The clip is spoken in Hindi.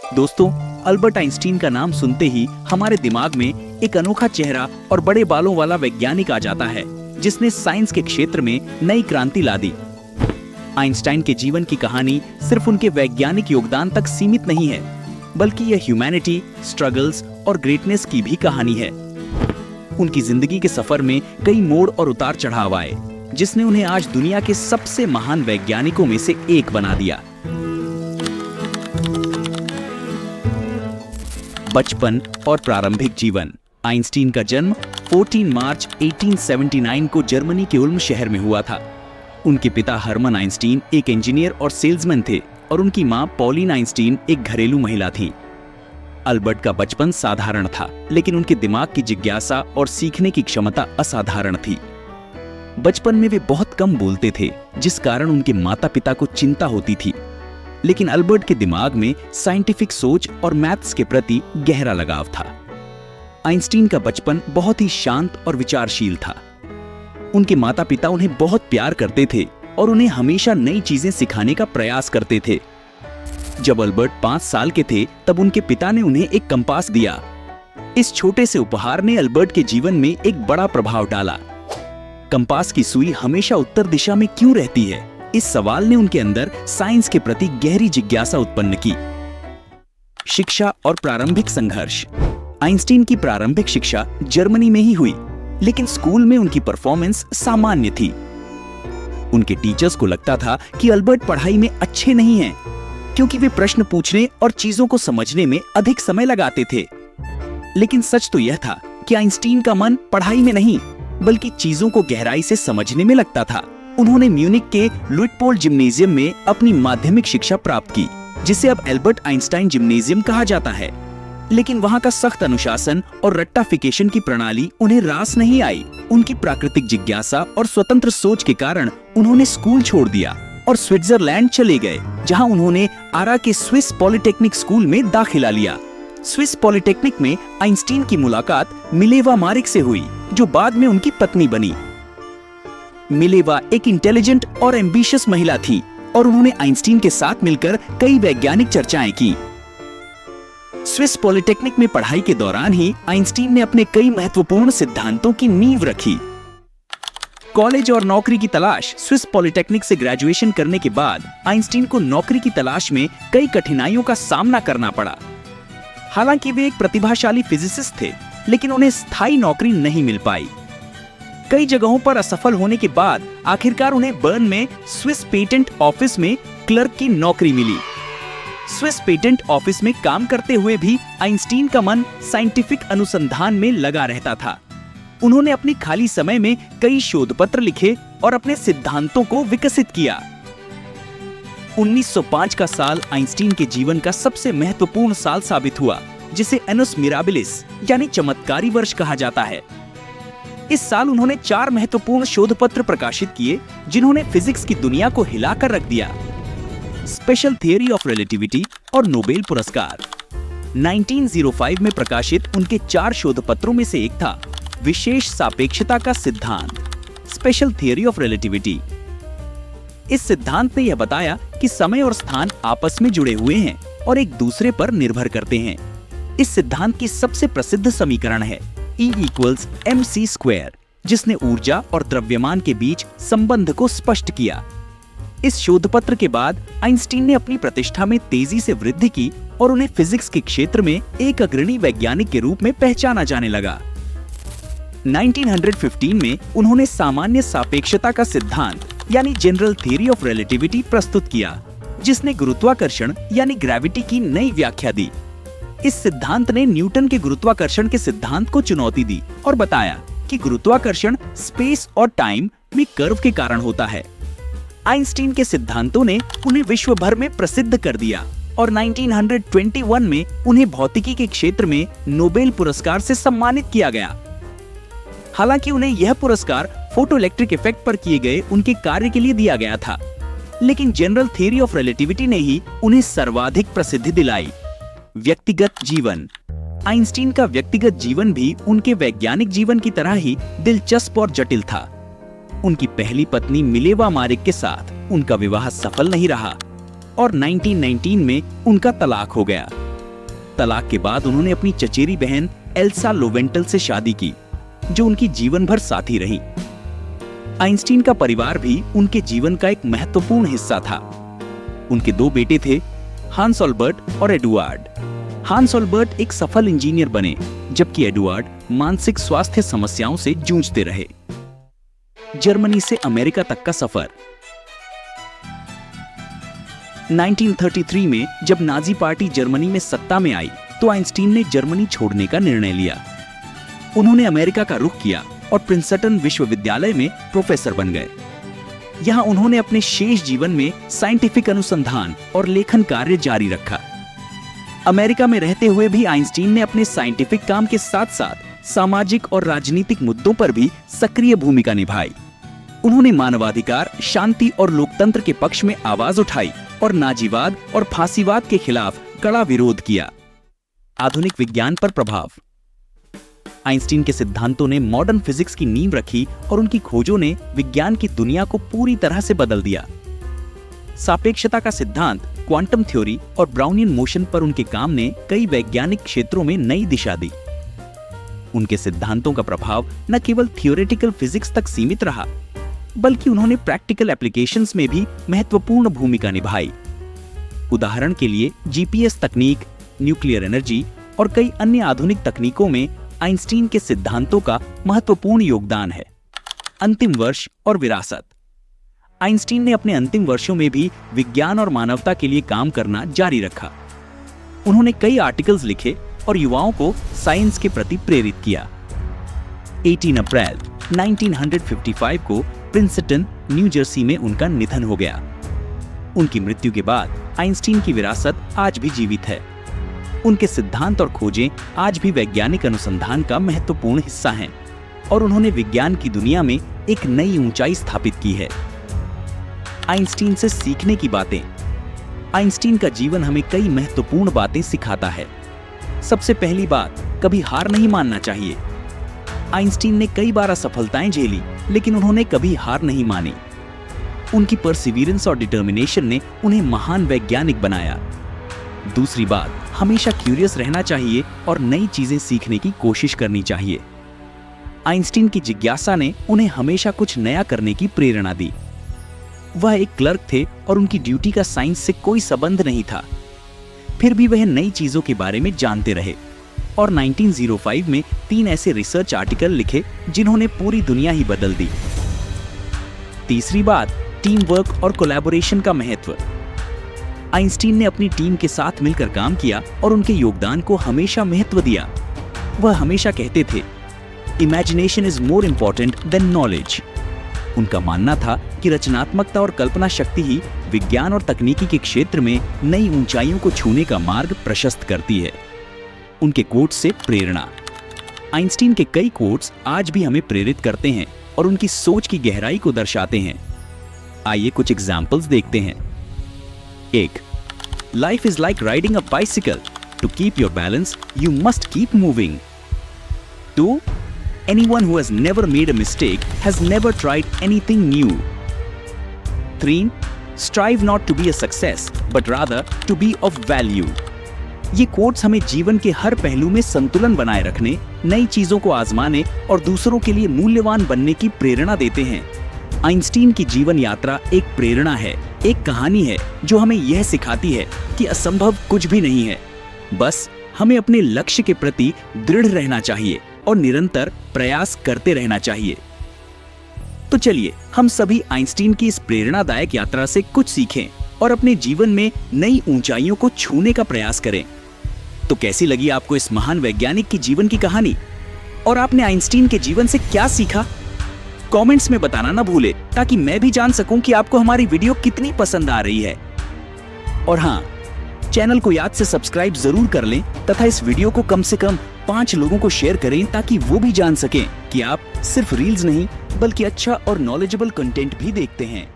दोस्तों, अल्बर्ट आइंस्टीन का नाम सुनते ही हमारे दिमाग में एक अनोखा चेहरा और बड़े बालों वाला वैज्ञानिक आ जाता है जिसने साइंस के क्षेत्र में नई क्रांति ला दी। आइंस्टाइन के जीवन की कहानी सिर्फ उनके वैज्ञानिक योगदान तक सीमित नहीं है, बल्कि यह ह्यूमैनिटी, स्ट्रगल्स और ग्रेटनेस की भी कहानी है। उनकी जिंदगी के सफर में कई मोड़ और उतार चढ़ाव आए, जिसने उन्हें आज दुनिया के सबसे महान वैज्ञानिकों में से एक बना दिया। बचपन और प्रारंभिक जीवन। आइंस्टीन का जन्म 14 मार्च 1879 को जर्मनी के उल्म शहर में हुआ था। उनके पिता हरमन आइंस्टीन एक इंजीनियर और सेल्समैन थे और उनकी मां पॉलिन आइंस्टीन एक घरेलू महिला थी। अल्बर्ट का बचपन साधारण था, लेकिन उनके दिमाग की जिज्ञासा और सीखने की क्षमता असाधारण थी। बचपन में वे बहुत कम बोलते थे, जिस कारण उनके माता पिता को चिंता होती थी। लेकिन अल्बर्ट के दिमाग में साइंटिफिक सोच और मैथ्स के प्रति गहरा लगाव था। आइंस्टीन का बचपन बहुत ही शांत और विचारशील था। उनके माता पिता उन्हें बहुत प्यार करते थे और उन्हें हमेशा नई चीजें सिखाने का प्रयास करते थे। जब अल्बर्ट 5 साल के थे, तब उनके पिता ने उन्हें एक कंपास दिया। इस छोटे से उपहार ने अल्बर्ट के जीवन में एक बड़ा प्रभाव डाला। कंपास की सुई हमेशा उत्तर दिशा में क्यों रहती है? इस सवाल ने उनके अंदर साइंस के प्रति गहरी जिज्ञासा उत्पन्न की। शिक्षा और प्रारंभिक संघर्ष। आइंस्टीन की प्रारंभिक शिक्षा जर्मनी में ही हुई, लेकिन स्कूल में उनकी परफॉर्मेंस सामान्य थी। उनके टीचर्स को लगता था कि अल्बर्ट पढ़ाई में अच्छे नहीं हैं, क्योंकि वे प्रश्न पूछने और चीजों को समझने में अधिक समय लगाते थे। लेकिन सच तो यह था कि आइंस्टीन का मन पढ़ाई में नहीं, बल्कि चीजों को गहराई से समझने में लगता था। उन्होंने म्यूनिक के लुइटपोल्ड जिम्नेजियम में अपनी माध्यमिक शिक्षा प्राप्त की, जिसे अब एल्बर्ट आइंस्टाइन जिम्नेजियम कहा जाता है। लेकिन वहां का सख्त अनुशासन और रट्टाफिकेशन की प्रणाली उन्हें रास नहीं आई। उनकी प्राकृतिक जिज्ञासा और स्वतंत्र सोच के कारण उन्होंने स्कूल छोड़ दिया और स्विट्जरलैंड चले गए, जहां उन्होंने आरा के स्विस पॉलिटेक्निक स्कूल में दाखिला लिया। स्विस पॉलिटेक्निक में आइंस्टीन की मुलाकात मिलेवा मारिक से हुई, जो बाद में उनकी पत्नी बनी। मिलेवा एक इंटेलिजेंट और एम्बिशियस महिला थी और उन्होंने आइंस्टीन के साथ मिलकर कई वैज्ञानिक चर्चाएं की। स्विस पॉलिटेक्निक में पढ़ाई के दौरान ही आइंस्टीन ने अपने कई महत्वपूर्ण सिद्धांतों की नींव रखी। कॉलेज और नौकरी की तलाश। स्विस पॉलिटेक्निक से ग्रेजुएशन करने के बाद आइंस्टीन को नौकरी की तलाश में कई कठिनाइयों का सामना करना पड़ा। हालांकि वे एक प्रतिभाशाली फिजिसिस्ट थे, लेकिन उन्हें स्थायी नौकरी नहीं मिल पाई। कई जगहों पर असफल होने के बाद आखिरकार उन्हें बर्न में स्विस पेटेंट ऑफिस में क्लर्क की नौकरी मिली। स्विस पेटेंट ऑफिस में काम करते हुए भी आइंस्टीन का मन साइंटिफिक अनुसंधान में लगा रहता था। उन्होंने अपने खाली समय में कई शोध पत्र लिखे और अपने सिद्धांतों को विकसित किया। 1905 का साल आइंस्टीन के जीवन का सबसे महत्वपूर्ण साल साबित हुआ, जिसे एनस मिराबिलिस यानी चमत्कारी वर्ष कहा जाता है। इस साल उन्होंने 4 महत्वपूर्ण शोध पत्र प्रकाशित किए, जिन्होंने फिजिक्स की दुनिया को हिलाकर रख दिया। स्पेशल थियरी ऑफ रिलेटिविटी और नोबेल पुरस्कार। 1905 में प्रकाशित उनके 4 शोध पत्रों में से एक था विशेष सापेक्षता का सिद्धांत, स्पेशल थियरी ऑफ रिलेटिविटी। इस सिद्धांत ने यह बताया कि समय और स्थान आपस में जुड़े हुए हैं और एक दूसरे पर निर्भर करते हैं। इस सिद्धांत की सबसे प्रसिद्ध समीकरण है E=mc², जिसने ऊर्जा और द्रव्यमान के बीच संबंध को स्पष्ट किया। इस शोध पत्र के बाद आइंस्टीन ने अपनी प्रतिष्ठा में तेजी से वृद्धि की और उन्हें फिजिक्स के क्षेत्र में एक अग्रणी वैज्ञानिक के रूप में पहचाना जाने लगा। 1915 में उन्होंने सामान्य सापेक्षता का सिद्धांत यानी जनरल थ्योरी ऑफ रिलेटिविटी प्रस्तुत किया, जिसने गुरुत्वाकर्षण यानी ग्रेविटी की नई व्याख्या दी। इस सिद्धांत ने न्यूटन के गुरुत्वाकर्षण के सिद्धांत को चुनौती दी और बताया कि गुरुत्वाकर्षण स्पेस और टाइम में कर्व के कारण होता है। आइंस्टीन के सिद्धांतों ने उन्हें विश्व भर में प्रसिद्ध कर दिया और 1921 में उन्हें भौतिकी के क्षेत्र में नोबेल पुरस्कार से सम्मानित किया गया। हालांकि उन्हें यह पुरस्कार फोटोइलेक्ट्रिक इफेक्ट पर किए गए उनके कार्य के लिए दिया गया था, लेकिन जनरल थ्योरी ऑफ रिलेटिविटी ने ही उन्हें सर्वाधिक प्रसिद्धि दिलाई। व्यक्तिगत जीवन। आइंस्टीन का व्यक्तिगत जीवन भी उनके वैज्ञानिक जीवन की तरह ही दिलचस्प और जटिल था। उनकी पहली पत्नी मिलेवा मारिक के साथ उनका विवाह सफल नहीं रहा और 1919 में उनका तलाक हो गया। तलाक के बाद उन्होंने अपनी चचेरी बहन एल्सा लोवेंटल से शादी की, जो उनकी जीवन भर साथी रही। आइंस्टीन का परिवार भी उनके जीवन का एक महत्वपूर्ण हिस्सा था। उनके 2 बेटे थे, हांस ऑल्बर्ट और एडुआर्ड। हांस ऑल्बर्ट एक सफल इंजीनियर बने, जबकि एडुआर्ड मानसिक स्वास्थ्य समस्याओं से जूझते रहे। जर्मनी से अमेरिका तक का सफर। 1933 में जब नाजी पार्टी जर्मनी में सत्ता में आई तो आइंस्टीन ने जर्मनी छोड़ने का निर्णय लिया। उन्होंने अमेरिका का रुख किया और प्रिंसटन विश्वविद्यालय में प्रोफेसर बन गए। यहां उन्होंने अपने शेष जीवन में साइंटिफिक अनुसंधान और लेखन कार्य जारी रखा। अमेरिका में रहते हुए भी आइंस्टीन ने अपने साइंटिफिक काम के साथ साथ सामाजिक और राजनीतिक मुद्दों पर भी सक्रिय भूमिका निभाई। उन्होंने मानवाधिकार, शांति और लोकतंत्र के पक्ष में आवाज उठाई और नाजीवाद और फांसीवाद के खिलाफ कड़ा विरोध किया। आधुनिक विज्ञान पर प्रभाव। आइंस्टीन के सिद्धांतों ने मॉडर्न फिजिक्स की नींव रखी और उनकी खोजों ने विज्ञान की दुनिया को पूरी तरह से बदल दिया। सापेक्षता का सिद्धांत, क्वांटम थ्योरी और ब्राउनियन मोशन पर उनके काम ने कई वैज्ञानिक क्षेत्रों में नई दिशा दी। उनके सिद्धांतों का प्रभाव न केवल थियोरेटिकल फिजिक्स तक सीमित रहा, बल्कि उन्होंने प्रैक्टिकल एप्लीकेशंस में भी महत्वपूर्ण भूमिका निभाई। उदाहरण के लिए जीपीएस तकनीक, न्यूक्लियर एनर्जी और कई अन्य आधुनिक तकनीकों में आइंस्टीन के सिद्धांतों का महत्वपूर्ण योगदान है। अंतिम वर्ष और विरासत। आइंस्टीन ने अपने अंतिम वर्षों में भी विज्ञान और मानवता के लिए काम करना जारी रखा। उन्होंने कई आर्टिकल्स लिखे और युवाओं को साइंस के प्रति प्रेरित किया। 18 अप्रैल 1955 को प्रिंसटन, न्यू जर्सी में उनका निधन हो गया। उनकी मृत्यु के बाद आइंस्टीन की विरासत आज भी जीवित है। उनके सिद्धांत और खोजें आज भी वैज्ञानिक अनुसंधान का महत्वपूर्ण हिस्सा हैं और उन्होंने विज्ञान की दुनिया में एक नई ऊंचाई स्थापित की है। आइंस्टीन से सीखने की बातें। आइंस्टीन का जीवन हमें कई महत्वपूर्ण बातें सिखाता है। सबसे पहली बात, कभी हार नहीं मानना चाहिए। आइंस्टीन ने कई बार असफलताएं झेली, लेकिन उन्होंने कभी हार नहीं मानी। उनकी परसिवियरेंस और डिटर्मिनेशन ने उन्हें महान वैज्ञानिक बनाया। दूसरी बात, हमेशा क्यूरियस रहना चाहिए और नई चीजें सीखने की कोशिश करनी चाहिए। आइंस्टीन की जिज्ञासा ने उन्हें हमेशा कुछ नया करने की प्रेरणा दी। वह एक क्लर्क थे और उनकी ड्यूटी का साइंस से कोई संबंध नहीं था। फिर भी वह नई चीजों के बारे में जानते रहे और 1905 में 3 ऐसे रिसर्च आर्टिकल लिखे जिन्होंने पूरी दुनिया ही बदल दी। तीसरी बात, टीम वर्क और कोलैबोरेशन का महत्व। आइंस्टीन ने अपनी टीम के साथ मिलकर काम किया और उनके योगदान को हमेशा महत्व दिया। वह हमेशा कहते थे, imagination is more important than knowledge. उनका मानना था कि रचनात्मकता और कल्पना शक्ति ही विज्ञान और तकनीकी के क्षेत्र में नई ऊंचाइयों को छूने का मार्ग प्रशस्त करती है। उनके कोट्स से प्रेरणा। आइंस्टीन के कई कोट्स आज भी हमें प्रेरित करते हैं और उनकी सोच की गहराई को दर्शाते हैं। आइए कुछ एग्जाम्पल्स देखते हैं। 1. Life is like riding a bicycle. To keep your balance, you must keep moving. 2. Anyone who has never made a mistake has never tried anything new. 3. Strive not to be a success, but rather to be of value. ये कोट्स हमें जीवन के हर पहलू में संतुलन बनाए रखने, नई चीजों को आजमाने और दूसरों के लिए मूल्यवान बनने की प्रेरणा देते हैं। आइंस्टीन की जीवन यात्रा एक प्रेरणा है, एक कहानी है जो हमें यह सिखाती है कि असंभव कुछ भी नहीं है। बस हमें अपने लक्ष्य के प्रति दृढ़ रहना चाहिए और निरंतर प्रयास करते रहना चाहिए। तो चलिए हम सभी आइंस्टीन की इस प्रेरणादायक यात्रा से कुछ सीखें और अपने जीवन में नई ऊंचाइयों को छूने का प्रयास करें। तो कैसी लगी आपको इस महान वैज्ञानिक की जीवन की कहानी और आपने आइंस्टीन के जीवन से क्या सीखा? कमेंट्स में बताना ना भूले ताकि मैं भी जान सकूं कि आपको हमारी वीडियो कितनी पसंद आ रही है। और हाँ, चैनल को याद से सब्सक्राइब जरूर कर लें तथा इस वीडियो को कम से कम 5 लोगों को शेयर करें ताकि वो भी जान सकें कि आप सिर्फ रील्स नहीं बल्कि अच्छा और नॉलेजेबल कंटेंट भी देखते हैं।